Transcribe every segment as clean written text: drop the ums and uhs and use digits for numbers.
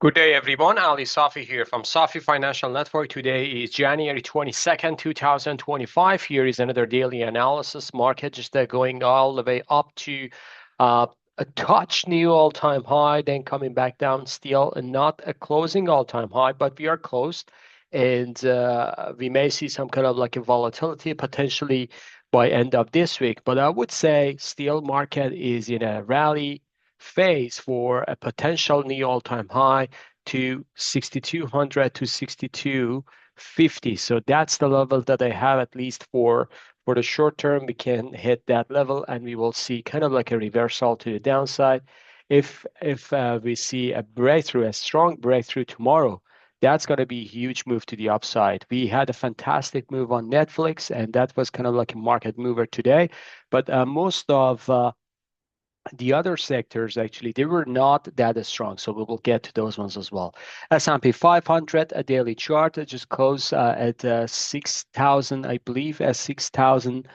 Good day, everyone. Ali Safi here from Safi Financial Network. Today is January 22nd, 2025. Here is another daily analysis. Market just going all the way up to a touch new all-time high, then coming back down still, and not a closing all-time high, but we are close. And we may see some kind of like a volatility potentially by end of this week. But I would say still market is in a rally phase for a potential new all-time high to 6,200 to 6,250. So that's the level that I have, at least for the short term. We can hit that level and we will see kind of like a reversal to the downside. If we see a breakthrough, a strong breakthrough tomorrow, that's going to be a huge move to the upside. We had a fantastic move on Netflix, and that was kind of like a market mover today. But most of the other sectors, actually, they were not that strong. So we will get to those ones as well. S&P 500, a daily chart, just closed at 6,000, I believe, at 6,000.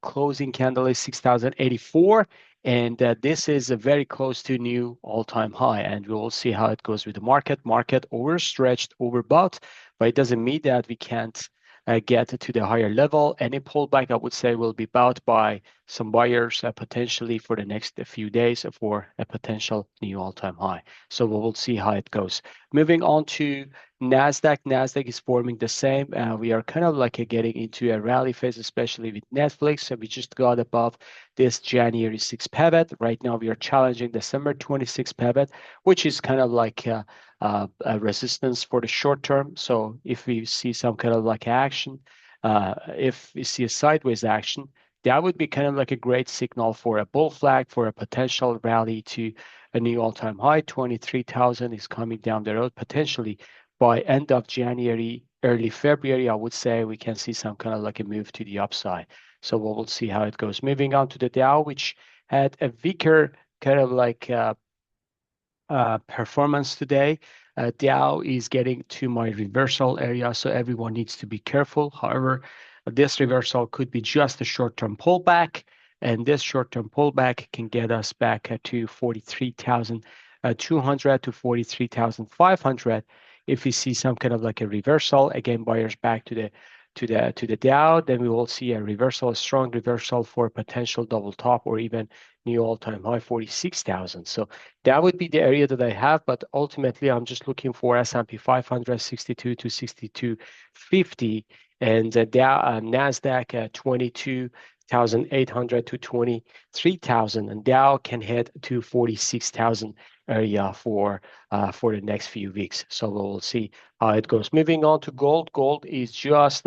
Closing candle is 6,084. And this is very close to new all-time high. And we will see how it goes with the market. Market overstretched, overbought, but it doesn't mean that we can't get to the higher level. Any pullback, I would say, will be bought by some buyers potentially for the next few days for a potential new all-time high. So we will see how it goes. Moving on to Nasdaq. Nasdaq is forming the same. We are kind of like getting into a rally phase, especially with Netflix. So we just got above this January 6 pivot. Right now, we are challenging December 26 pivot, which is kind of like a resistance for the short term. So if we see some kind of like action, if we see a sideways action, that would be kind of like a great signal for a bull flag, for a potential rally to a new all-time high. 23,000 is coming down the road potentially by end of January, early February. I would say we can see some kind of like a move to the upside. So we will see how it goes. Moving on to the Dow, which had a weaker kind of like performance today. Dow is getting to my reversal area, so everyone needs to be careful. However, this reversal could be just a short-term pullback, and this short-term pullback can get us back to 43,200 to 43,500. If we see some kind of like a reversal, again, buyers back to the Dow, then we will see a reversal, a strong reversal for potential double top or even new all-time high 46,000. So that would be the area that I have, but ultimately I'm just looking for S&P 500 62 to 6250 and Nasdaq at 22,800 to 23,000, and Dow can head to 46,000 area for the next few weeks. So we'll see how it goes. Moving on to gold. Gold is just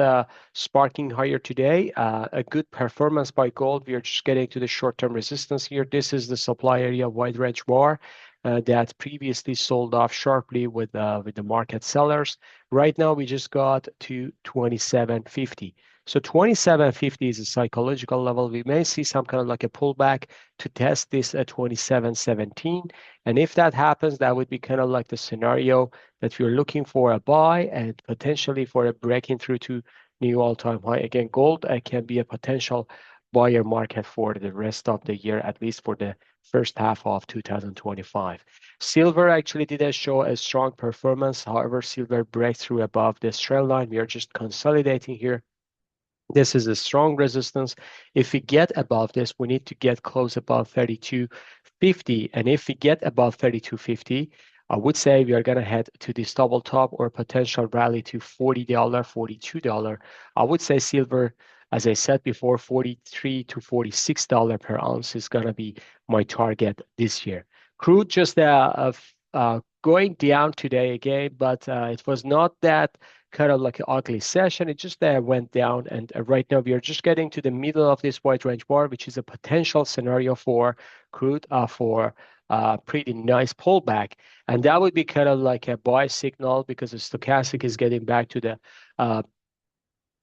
sparking higher today. A good performance by gold. We are just getting to the short-term resistance here. This is the supply area wide range bar that previously sold off sharply with the market sellers. Right now, we just got to 2750. So 2750 is a psychological level. We may see some kind of like a pullback to test this at 2717. And if that happens, that would be kind of like the scenario that we're looking for a buy and potentially for a breaking through to new all-time high. Again, gold can be a potential buyer market for the rest of the year, at least for the first half of 2025. Silver actually didn't show a strong performance. However, silver breakthrough above this trend line. We are just consolidating here. This is a strong resistance. If we get above this, we need to get close above 3250. And if we get above 3250, I would say we are going to head to this double top or potential rally to $40, $42. I would say silver, as I said before, $43 to $46 per ounce is going to be my target this year. Crude just going down today again, but it was not that kind of like an ugly session. It just went down, and right now we are just getting to the middle of this wide range bar, which is a potential scenario for crude for pretty nice pullback, and that would be kind of like a buy signal because the stochastic is getting back to the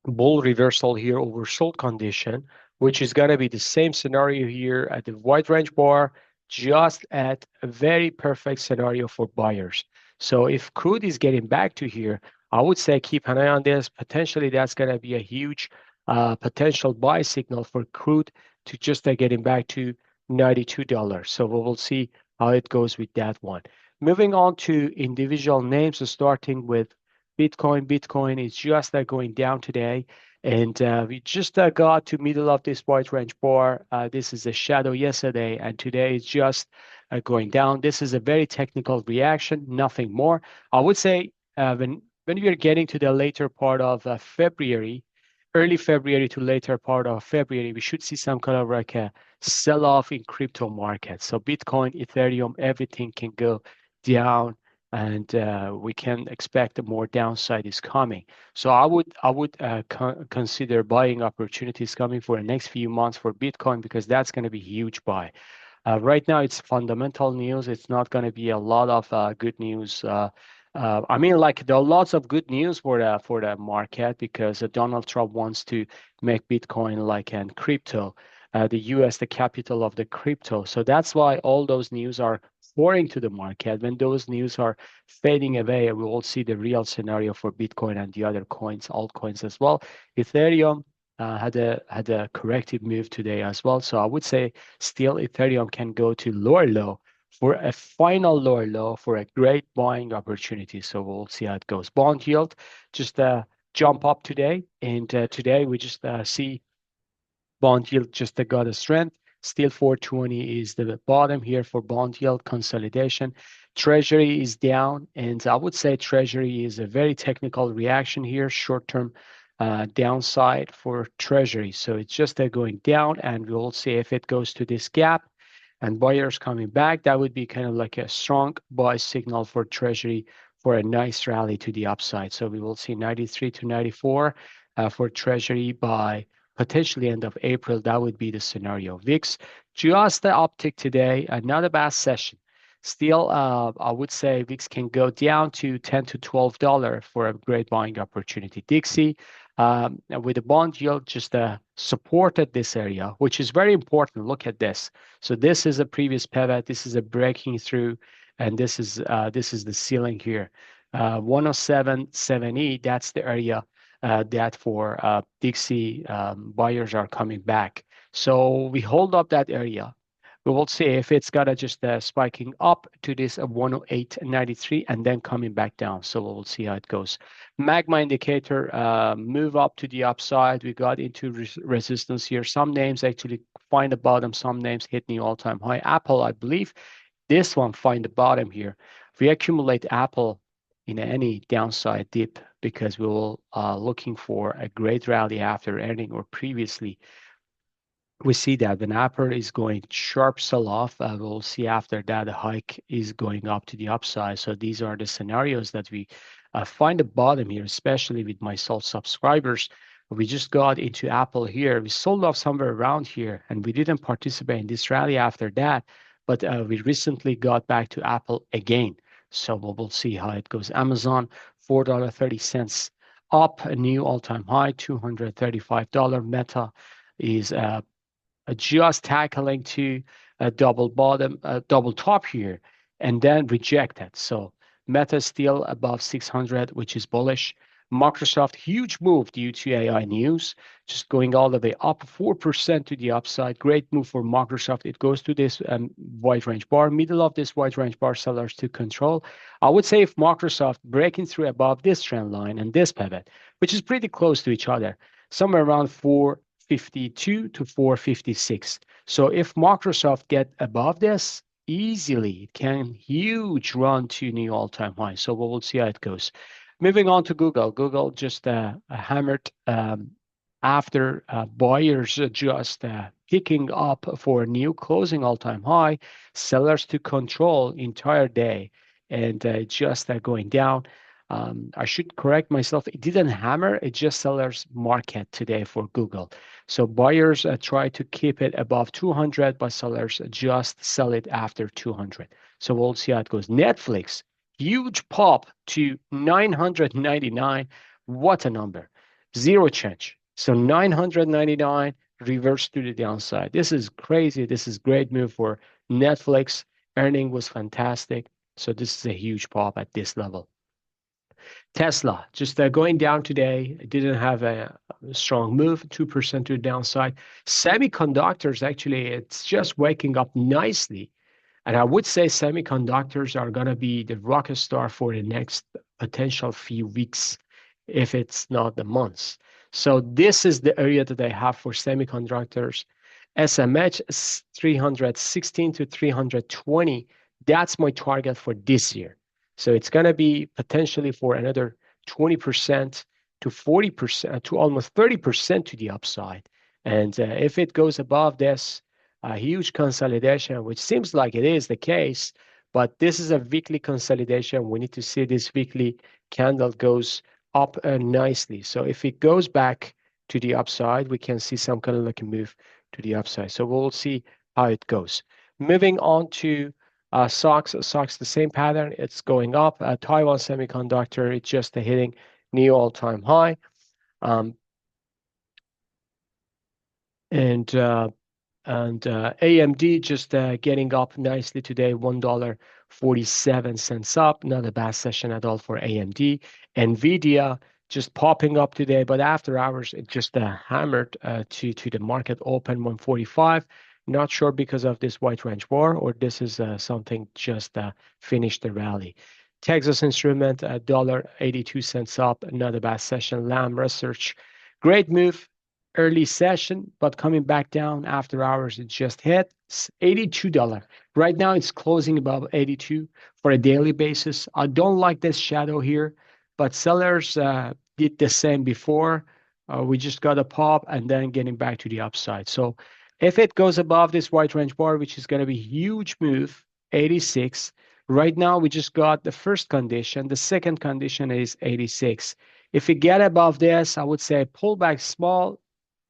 bull reversal here over sold condition, which is going to be the same scenario here at the wide range bar, just at a very perfect scenario for buyers. So if crude is getting back to here, I would say keep an eye on this. Potentially, that's going to be a huge potential buy signal for crude to just getting back to $92. So we will see how it goes with that one. Moving on to individual names, so starting with Bitcoin. Bitcoin is just going down today, and we just got to middle of this white range bar. This is a shadow yesterday, and today is just going down. This is a very technical reaction, nothing more. I would say when we are getting to the later part of February, early February to later part of February, we should see some kind of like a sell-off in crypto markets. So Bitcoin, Ethereum, everything can go down, and we can expect more downside is coming. So I would consider buying opportunities coming for the next few months for Bitcoin, because that's going to be huge buy. Right now, it's fundamental news. It's not going to be a lot of good news. I mean, like there are lots of good news for the market, because Donald Trump wants to make Bitcoin like an crypto, the U.S. the capital of the crypto. So that's why all those news are pouring to the market. When those news are fading away, we will see the real scenario for Bitcoin and the other coins, altcoins as well. Ethereum had a corrective move today as well. So I would say still Ethereum can go to lower low for a final lower low for a great buying opportunity. So we'll see how it goes. Bond yield just jump up today, and today we just see bond yield just got a strength. Still 420 is the bottom here for bond yield consolidation. Treasury is down, and I would say Treasury is a very technical reaction here, short-term downside for Treasury. So it's just going down, and we'll see if it goes to this gap and buyers coming back. That would be kind of like a strong buy signal for Treasury for a nice rally to the upside. So we will see 93 to 94 for Treasury by potentially end of April. That would be the scenario. VIX, just the uptick today, not a bad session. Still, I would say VIX can go down to $10 to $12 for a great buying opportunity. Dixie, with the bond yield just supported this area, which is very important. Look at this. So this is a previous pivot. This is a breaking through, and this is the ceiling here. 107.70. That's the area that for Dixie buyers are coming back. So we hold up that area. We will see if it's got to just spiking up to this 108.93 and then coming back down. So we'll see how it goes. Magma indicator move up to the upside. We got into resistance here. Some names actually find the bottom. Some names hit new all-time high. Apple, I believe, this one find the bottom here. If we accumulate Apple in any downside dip, because we will looking for a great rally after earning or previously, we see that when Apple is going sharp sell-off, we'll see after that a hike is going up to the upside. So these are the scenarios that we find the bottom here, especially with my sole subscribers. We just got into Apple here. We sold off somewhere around here, and we didn't participate in this rally after that. But we recently got back to Apple again. So we'll see how it goes. Amazon, $4.30 up, a new all-time high, $235. Meta is just tackling to a double bottom, double top here, and then reject it. So Meta still above 600, which is bullish. Microsoft, huge move due to AI news, just going all the way up 4% to the upside. Great move for Microsoft. It goes to this wide range bar, middle of this wide range bar, sellers to control. I would say if Microsoft breaking through above this trend line and this pivot, which is pretty close to each other, somewhere around 452 to 456. So if Microsoft get above this, easily it can huge run to new all-time high. So we'll see how it goes. Moving on to Google. Google just hammered after buyers just picking up for a new closing all-time high, sellers to control entire day, and just going down. I should correct myself. It didn't hammer. It just sellers market today for Google. So buyers try to keep it above 200, but sellers just sell it after 200. So we'll see how it goes. Netflix, huge pop to 999. What a number. Zero change. So 999 reversed to the downside. This is crazy. This is great move for Netflix. Earning was fantastic. So this is a huge pop at this level. Tesla just going down today. It didn't have a strong move, 2% to the downside. Semiconductors, actually, it's just waking up nicely. And I would say semiconductors are going to be the rocket star for the next potential few weeks, if it's not the months. So this is the area that I have for semiconductors. SMH is 316 to 320. That's my target for this year. So it's going to be potentially for another 20% to 40% to almost 30% to the upside. And if it goes above this, a huge consolidation, which seems like it is the case, but this is a weekly consolidation. We need to see this weekly candle goes up nicely. So if it goes back to the upside, we can see some kind of like a move to the upside. So we'll see how it goes. Moving on to SOX. SOX, the same pattern. It's going up. Taiwan Semiconductor, it's just hitting new all-time high. And AMD just getting up nicely today, $1.47 up. Not a bad session at all for AMD. NVIDIA just popping up today, but after hours, it just hammered to the market open 145. Not sure because of this white range bar or this is something just finished the rally. Texas Instrument, $1.82 up. Not a bad session. Lam Research, great move. Early session, but coming back down after hours, it just hit $82. Right now, it's closing above 82 for a daily basis. I don't like this shadow here, but sellers did the same before. We just got a pop and then getting back to the upside. So if it goes above this white range bar, which is going to be a huge move, 86. Right now, we just got the first condition. The second condition is 86. If we get above this, I would say pull back small,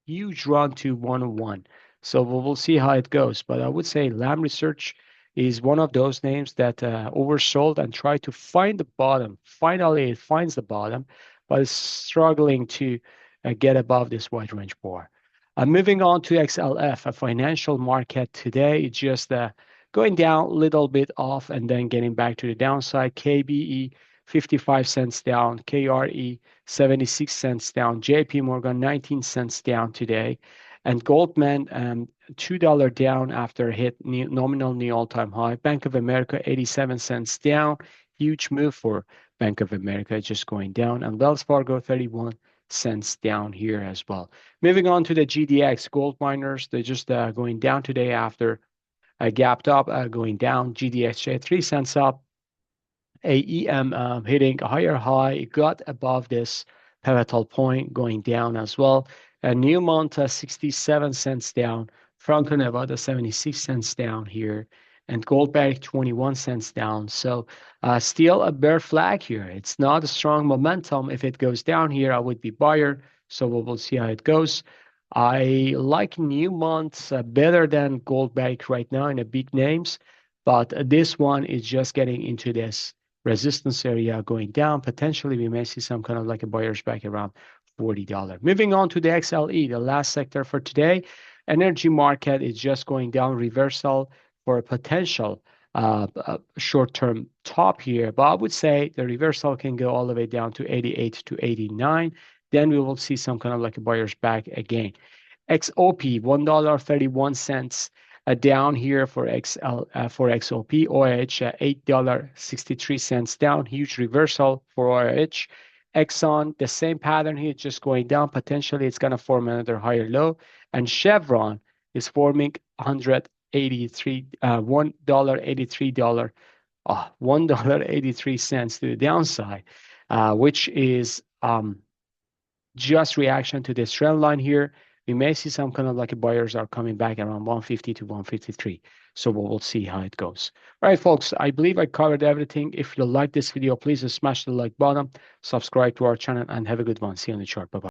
huge run to 101. So we'll see how it goes. But I would say Lam Research is one of those names that oversold and tried to find the bottom. Finally, it finds the bottom, but it's struggling to get above this white range bar. Moving on to XLF, a financial market today, it's just going down a little bit off and then getting back to the downside. KBE, 55 cents down. KRE, 76 cents down. JP Morgan, 19 cents down today. And Goldman, $2 down after hit nominal new all-time high. Bank of America, 87 cents down. Huge move for Bank of America, just going down. And Wells Fargo, 31 cents down here as well. Moving on to the GDX, gold miners, they're just going down today after gapped up, going down. GDXJ, 3 cents up. AEM hitting a higher high, it got above this pivotal point, going down as well. Newmont, 67 cents down. Franco-Nevada, 76 cents down here. And Goldberg, 21 cents down. So still a bear flag here. It's not a strong momentum. If it goes down here, I would be buyer. So we'll see how it goes. I like Newmont better than Goldberg right now in the big names. But this one is just getting into this resistance area, going down. Potentially, we may see some kind of like a buyer's back around $40. Moving on to the XLE, the last sector for today. Energy market is just going down, reversal for a potential short-term top here. But I would say the reversal can go all the way down to 88 to 89. Then we will see some kind of like a buyer's back again. XOP, $1.31. Down here for XOP. OIH, $8.63 down. Huge reversal for OIH. Exxon, the same pattern here, just going down. Potentially, it's going to form another higher low. And Chevron is forming $1.83 $1.83 to the downside, which is just reaction to this trend line here. We may see some kind of like buyers are coming back around 150 to 153. So we'll see how it goes. All right, folks, I believe I covered everything. If you like this video, please smash the like button, subscribe to our channel, and have a good one. See you on the chart. Bye-bye.